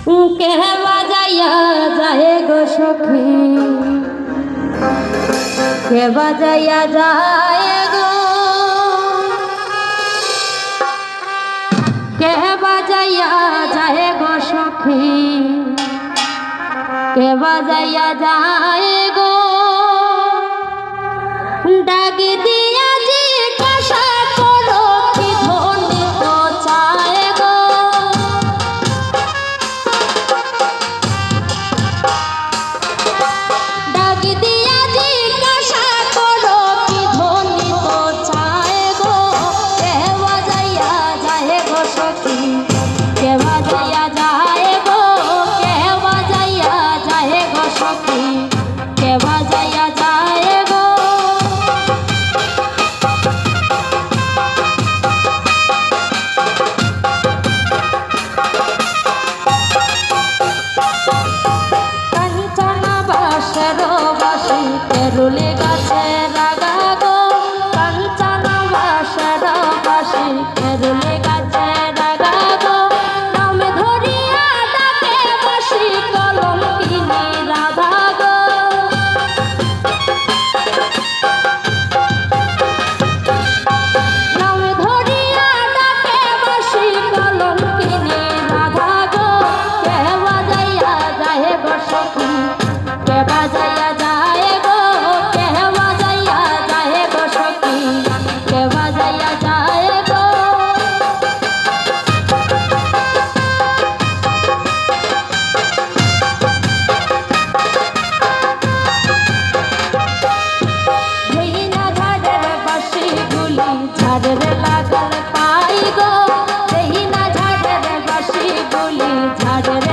কে বাজাইয়া যায় গো সখী, কে বাজাইয়া যায় গো, কে বাজাইয়া যায় গো সখী, কে বাজাইয়া যায় গো, ডাক দিয়া জিজ্ঞাসা করো কি ধনী তো চায় গো, ডাক দিয়া জিজ্ঞাসা করো কি ধনী তো চায় গো, কে বাজাইয়া যায় গো সখী, কে বাজাইয়া যায় গো, কে বাজাইয়া যায় গো সখী, কে বাজাইয়া যায় গো। কাঞ্চনা বাসের বাসি কেরুলি গাছে রাগা গো, কাঞ্চনা বাসের বাসি কেরুলি গাছে রাগা গো, নাম ধরিয়া ডাকে বাসি কলঙ্কিনী রাধা গো, নাম ধরিয়া ডাকে বাসি কলঙ্কিনী রাধা গো, কে বাজাইয়া যায় গো সখী, কে বাজাইয়া যায় গো, কে বাজাইয়া যায় গো সখী, কে বাজাইয়া যায় গো। যেই না ঝাড়ের বাঁশি গুলি ঝাড়ের লাগাল পাই গো, যেই না ঝাড়ের বাঁশি গুলি ঝাড়ের